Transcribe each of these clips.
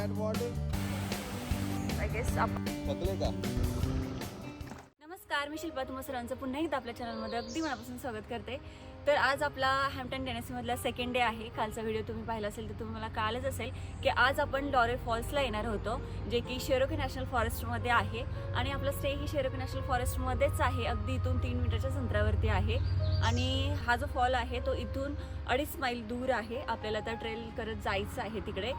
I guess थकले का? नमस्कार, मी शिल्पा तुम्हा सर्वांचं पुन्हा एकदा आपल्या चॅनलमध्ये अगदी मनापासून स्वागत करते. तर आज आपला हॅम्प्टन टेनेसीमधला सेकंड डे आहे. कालचा व्हिडिओ तुम्ही पाहिला असेल तर तुम्हाला कळालंच असेल की आज आपण लॉरेल फॉल्सला येणार होतो, जे की शेरोकी नॅशनल फॉरेस्टमध्ये आहे. आणि आपला स्टे ही शेरोकी नॅशनल फॉरेस्टमध्येच आहे, अगदी इथून 3 मिनिटाच्या अंतरावरती आहे. आणि हा जो फॉल आहे तो इथून 2.5 मैल दूर आहे. आपल्याला आता ट्रेल करत जायचं आहे तिकडे.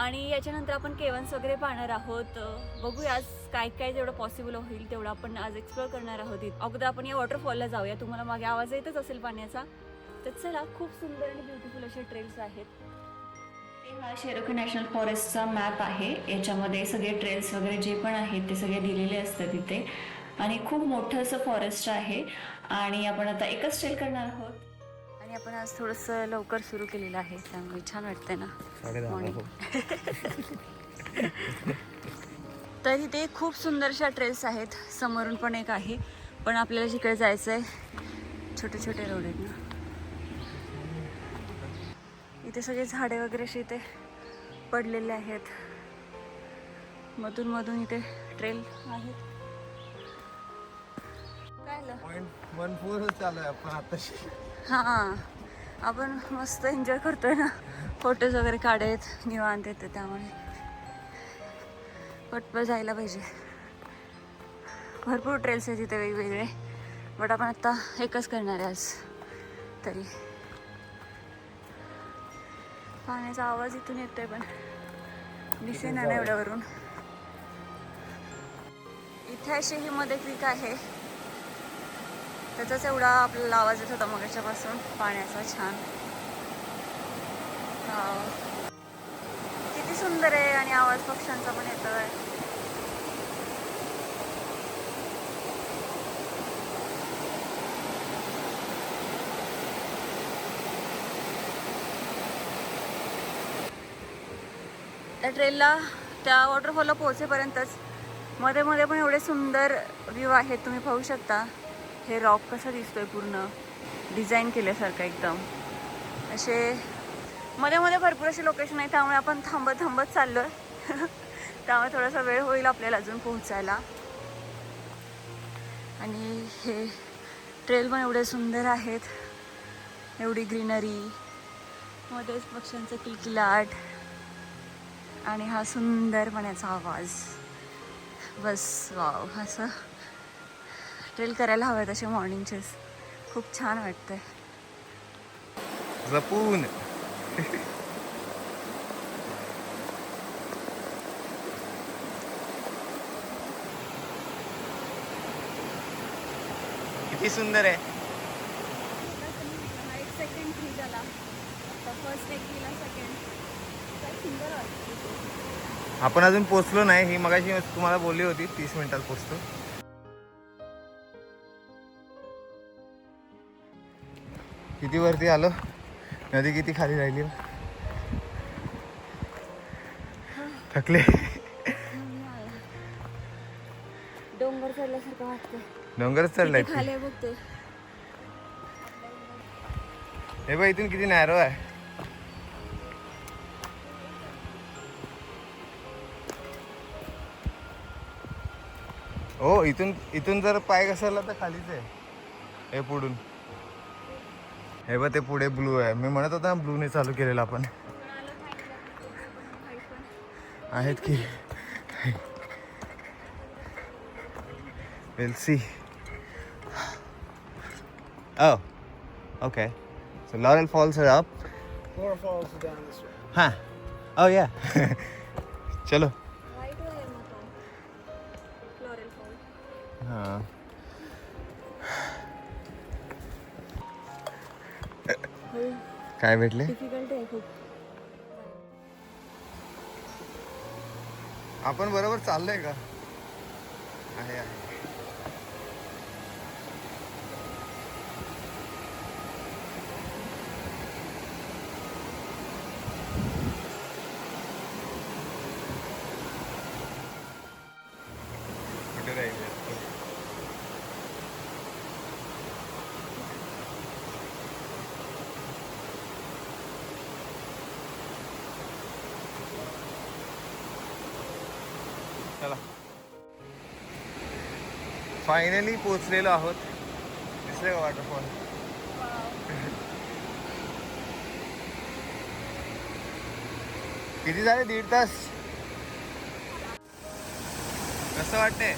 आणि याच्यानंतर आपण केव्हन्स वगैरे पाहणार आहोत. बघूया आज काय काय जेवढं पॉसिबल होईल तेवढं आपण आज एक्सप्लोअर करणार आहोत. अगोदर आपण या वॉटरफॉलला जाऊया. तुम्हाला मागे आवाज येतच असेल पाण्याचा. तर चला, खूप सुंदर आणि ब्युटिफुल असे ट्रेल्स आहेत. हा शेरोकी नॅशनल फॉरेस्टचा मॅप आहे. याच्यामध्ये सगळे ट्रेल्स वगैरे जे पण आहेत ते सगळे दिलेले असतात इथे. आणि खूप मोठं असं फॉरेस्ट आहे. आणि आपण आता एकच ट्रेल करणार आहोत. आणि आपण आज थोडंसं लवकर सुरू केलेलं आहे, त्यामुळे छान वाटतंय ना मॉर्निंग. तर इथे खूप सुंदरशा ट्रेल्स आहेत. समोरून पण एक आहे, पण आपल्याला जिकडे जायचं आहे छोटे छोटे रोड आहेत ना. इथे सगळे झाडे वगैरे असे इथे पडलेले आहेत. मधून मधून इथे ट्रेल आहेत. काय चालू आहे आपण आताशी. हां, आपण मस्त एन्जॉय करतोय ना. फोटोज वगैरे काढत निवांत येते, त्यामुळे पटपट जायला पाहिजे. भरपूर ट्रेल्स आहेत तिथे वेगवेगळे, बट आपण आत्ता एकच करणार आहे आज तरी. पाण्याचा आवाज इथून येतोय पण दिसेना ना एवढ्यावरून. इथे अशी ही मध्ये क्रीक आहे, त्याचाच एवढा आपल्याला आवाज येत होता मगाच्यापासून पाण्याचा. छान, किती सुंदर आहे. आणि आवाज पक्ष्यांचा पण येतोय. त्या ट्रेलला, त्या वॉटरफॉलला पोहोचेपर्यंतच मध्ये मध्ये पण एवढे सुंदर व्ह्यू आहेत. तुम्ही पाहू शकता हे रॉक कसं दिसतोय, पूर्ण डिझाईन केल्यासारखं एकदम. असे मध्ये मध्ये भरपूर असे लोकेशन आहे, त्यामुळे आपण थांबत थांबत चाललो आहे. त्यामुळे थोडासा वेळ होईल आपल्याला अजून पोहोचायला. आणि हे ट्रेल पण एवढे सुंदर आहेत, एवढी ग्रीनरी, मध्येच पक्ष्यांचं किलकिलाट आणि हा सुंदर पाण्याचा आवाज. बस वाव, असं ट्रेल करायला हवेत असे मॉर्निंगचेच. खूप छान वाटतंय. जपून किती सुंदर आहे. एक सेकंड फ्री झाला, फर्स्ट एक केला, सेकंड. काय सुंदर वाटतं. आपण अजून पोचलो नाही. ही मगाशी तुम्हाला बोलली होती 30 मिनिटात पोचतो. किती वरती आलो, नदी किती खाली राहिली. थकले. डोंगर चढल्यासारखं वाटतंय. डोंगरच चढलाय. खाली बघते. हे बघ, इथून किती नॅरो आहे. हो, इथून जर पाय घसरला तर खालीच आहे. हे पुढून, हे बघ ते पुढे ब्लू आहे. मी म्हणत होता ब्लूने चालू केलेलं आपण. आहेत की we'll see. Oh, okay. So Laurel Falls are up. Laurel Falls is down this way. Huh. Oh yeah. चलो. हाँ. काय भेटले? डिफिकल्ट आहे खूप. आपण बरोबर चाललोय का? आहे. कुठे राहिले? चला फायनली पोचलेलो आहोत. दिसले का वॉटरफॉल? किती झाले? 1.5 तास. कसं वाटतंय?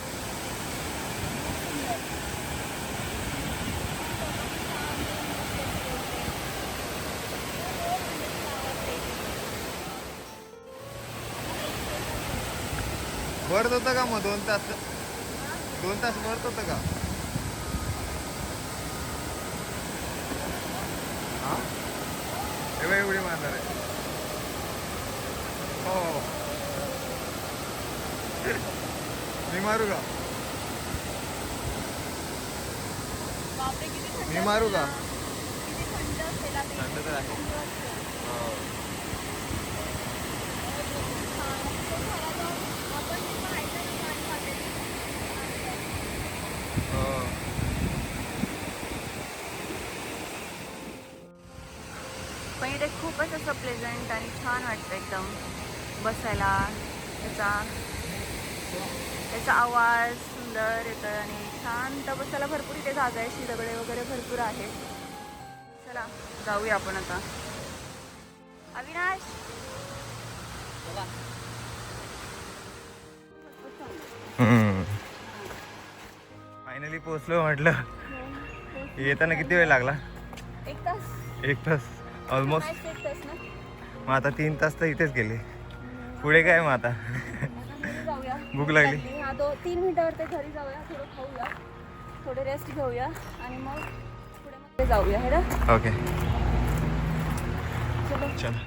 वरत होतं का मग 2 तास? 2 तास वरत होतं का? हा एवढी उडी मारणार आहे. हो मी मारू का? बापरे, किती थंड मी मारू का? किती थंड असेल आता. थंड तर आहे. हो. आपण पाहायचं ना गाडी वाटेल. हो. पण इथे खूपच असं प्लेझंट आणि छान वाटतं एकदम बसायला. त्याचा आवाज सुंदर येतं आणि शांत बसायला भरपूर इथे जागा आहे. दगडे वगैरे भरपूर आहेत. चला जाऊया आपण आता. अविनाश फायनली पोचलो म्हटलं. येताना किती वेळ लागला? 1 तास. 1 तास ऑलमोस्ट. 1 तास ना. मग आता 3 तास तर इथेच गेले. पुढे काय मग आता? घरी जाऊया. भूक लागली. हा 3 मिनिटावर ते घरी जाऊया. थोडं खाऊया, थोडे रेस्ट घेऊया आणि मग पुढे मग ते जाऊया. है ना? ओके चलो. चला.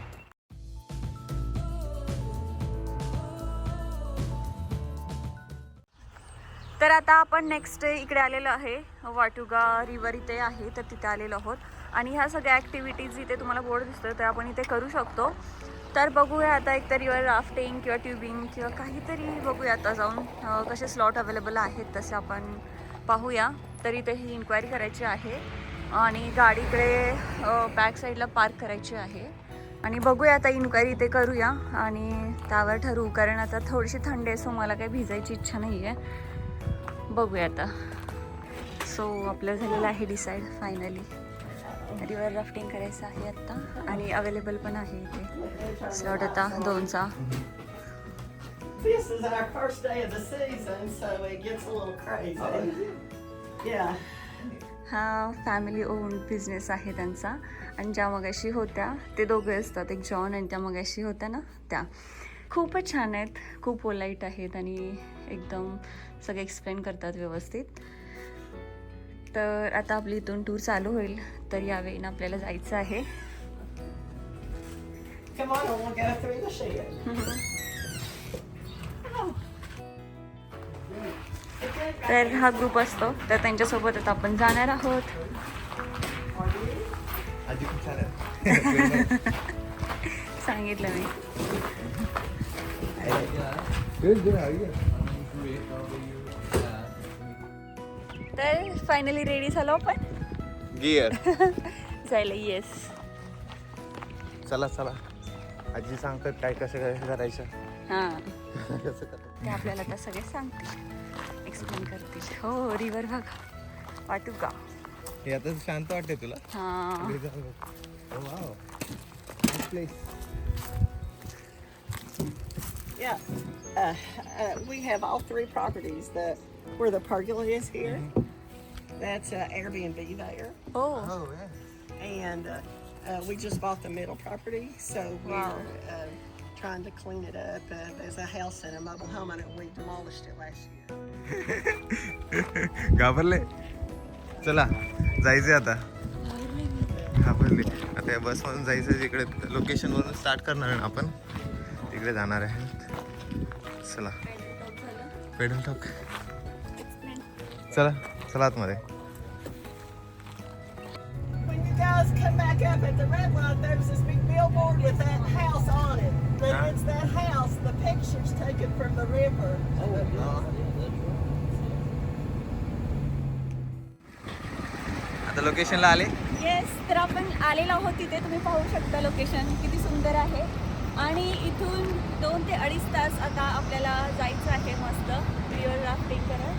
तर आता आपण नेक्स्ट इकडे आलेलो आहे. वाटुगा रिव्हर इथे आहे, तर तिथे आलेलो आहोत. आणि ह्या सगळ्या ॲक्टिव्हिटीज इथे तुम्हाला बोर्ड दिसतो तर आपण इथे करू शकतो. तर बघूया आता एक तर रिव्हर राफ्टिंग किंवा ट्युबिंग किंवा काहीतरी बघूया आता जाऊन. कसे स्लॉट अवेलेबल आहेत तसे आपण पाहूया. तर इथे ही इन्क्वायरी करायची आहे आणि गाडीकडे बॅक साईडला पार्क करायची आहे. आणि बघूया आता इन्क्वायरी इथे करूया आणि त्यावर ठरवू. कारण आता थोडीशी थंडी आहे सो मला काही भिजायची इच्छा नाही आहे. बघूया आता. सो आपलं झालेलं आहे डिसाईड फायनली. रिव्हर राफ्टिंग करायचं आहे आत्ता आणि अवेलेबल पण आहे इथे स्लॉट आता 2चा. This is our first day of the season, so it gets a little crazy. Yeah. हा फॅमिली ओन बिझनेस आहे त्यांचा. आणि ज्या मगाशी होत्या ते दोघे असतात, एक जॉन आणि त्या मगाशी होत्या ना त्या. खूपच छान आहेत, खूप पोलाईट आहेत आणि एकदम सगळे एक्सप्लेन करतात व्यवस्थित. तर आता आपली इथून टूर चालू होईल. तर यावेळी आपल्याला जायचं आहे. Come on, we'll go through the shed. तर हा ग्रुप असतो तर त्यांच्यासोबत आता आपण जाणार आहोत. आजी खूप छान आहे. सांगितलं मी. तर फायनली रेडी झालो आपण गिअर. जायला. येस. चला चला. आजी सांगतात काय कसं कसं करायचं. हां कसं करायचं. ते आपल्याला आता सगळे सांगतील, एक्सप्लेन करतील. हो रिव्हर बघा वाटुगा. हे आता शांत वाटते तुला? हां wow place. Yeah. We have all 3 properties. Where the pergola is here, that's Airbnb there. हो. Oh yeah. And we just bought the middle property, so we're trying to clean it up. There's a house and a mobile home on it. We demolished it last year. घाबरले. चला जायचे आता. घाबरले. आता या बसमधून जायचं. इकडे लोकेशनवरून स्टार्ट करणार आहे आपण. तिकडे जाणार आहे. चला पेडल टॉक. चला चला आतमध्ये. When you guys come back up at the red light, there's this big billboard with that house on it. But it's that house. The picture's taken from the river. आता लोकेशनला आले. Yes. तर आपण आलेलो आहोत तिथे. तुम्ही पाहू शकता लोकेशन किती सुंदर आहे आणि इथून 2 ते 2.5 तास आता आपल्याला जायचं आहे मस्त रिव्हर राफ्टिंग करत.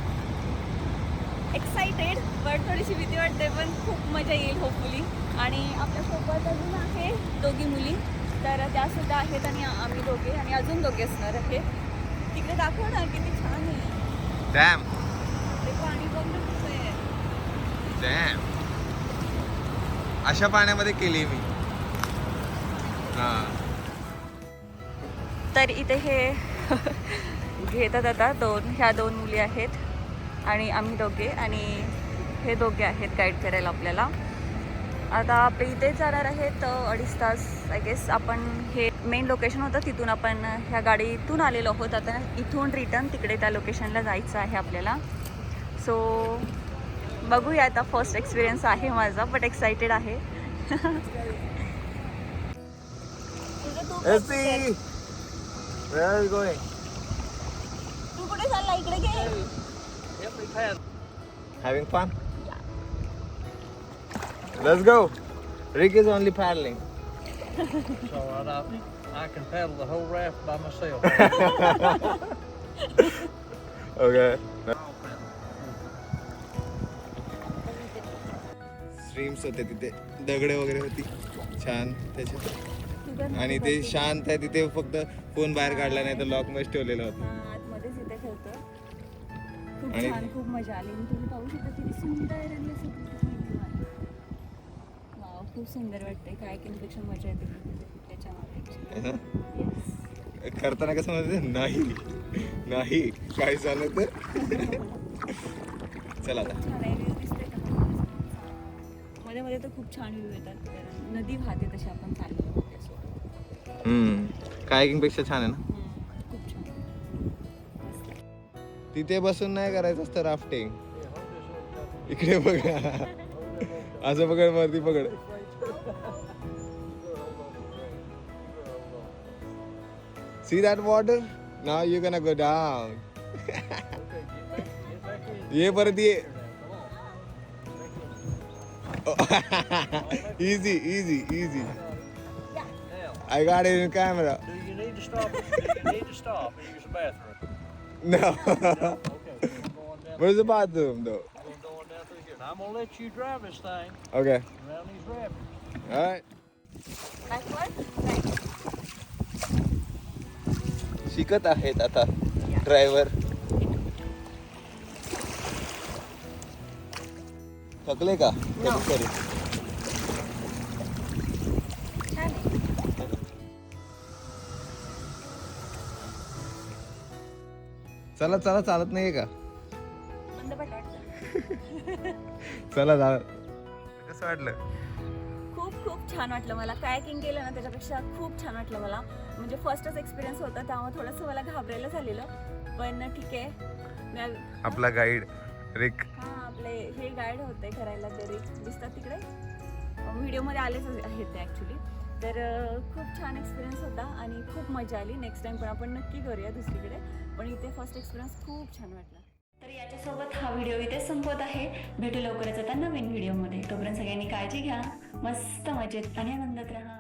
एक्साइटेड बट थोडीशी भीती वाटते पण खूप मजा येईल होपफुली. आणि आपल्यासोबत अजून आहे 2 मुली तर त्यासुद्धा आहेत आणि आम्ही दोघे आणि अजून 2 असणार आहे. तिकडे दाखव ना किती छान आहे डॅम ते पाणी बघणं खूप आहे. डॅम अशा पाण्यामध्ये केली मी. हा तर इथे हे घेतात आता ह्या 2 मुली आहेत आणि आम्ही दोघे आणि हे दोघे आहेत गाईड करायला आपल्याला. आता आपले इथे जाणार आहेत 2.5 तास आय गेस. आपण हे मेन लोकेशन होतं तिथून आपण ह्या गाडीतून आलेलो आहोत. आता इथून रिटर्न तिकडे त्या लोकेशनला जायचं आहे आपल्याला. सो बघूया आता. फर्स्ट एक्सपिरियन्स आहे माझा बट एक्साइटेड आहे. Where are you going? तू कुठे चालला? इकडे घे. Having fun? Let's go. Rick is only paddling. It's all right. I can paddle the whole raft by myself. Okay. Streams होते तिथे, दगडे वगैरे होती छान त्याच्यात. आणि ते शांत आहे तिथे. फक्त फोन बाहेर काढला नाही तर लॉक मध्ये ठेवलेला होता. आतमध्येच इथे ठेवतो. खूप आणि- छान खूप मजा आली. आणि तुम्ही पाहू शकता किती सुंदर आणि असं वाव खूप सुंदर वाटते. काय पेक्षा मजा येते त्याच्यामध्ये. Yes. करताना कसं म्हणते नाही नाही काय झालं तर. चला आता. छान आहे. व्ह्यू दिसते का? मध्ये मध्ये तर खूप छान व्ह्यू येतात. कारण नदी वाहते तशी आपण चाललो आहोत त्यासोबत. कायकिंग पेक्षा छान आहे ना. खूप छान. तिथे बसून नाही करायचं असतं राफ्टिंग. इकडे बघा असं पकड वरती पकड. See that water? Now you're gonna go down. ये परत ये. Easy, easy, easy. I got it in camera. Do you need to stop? Do you need to stop and use the bathroom? No. Okay. We're going down. Where's the bathroom though? We're going down through here. Now I'm gonna let you drive this thing Okay. around these rapids. All right. Backward? Right. शिकत आहेत आता driver. थकले का? No. Sorry. छान आहे. चला चला चालत नाहीये का? बंद पडलं वाटतं. चला जा. कसं वाटलं? खूप खूप छान वाटलं मला. कायाकिंग केलं ना त्याच्यापेक्षा खूप छान वाटलं मला. म्हणजे फर्स्टच एक्सपिरियन्स होता त्यामुळे थोडंसं मला घाबरायला झालेलं पण ठीक आहे. आपला गाईड रिक. हां आपले हे गाईड होते करायला तरी दिसतात तिकडे. व्हिडिओमध्ये आलेच आहेत ते ॲक्च्युली. तर खूप छान एक्सपिरियन्स होता आणि खूप मजा आली. नेक्स्ट टाइम पण आपण नक्की करूया दुसरीकडे. पण इथे फर्स्ट एक्सपिरियन्स खूप छान वाटला. तर याच्यासोबत हा व्हिडिओ इथे संपत आहे. भेटू लवकरच आता नवीन व्हिडिओमध्ये. तोपर्यंत सगळ्यांनी काळजी घ्या. मस्त मजेत आणि आनंदात राहा.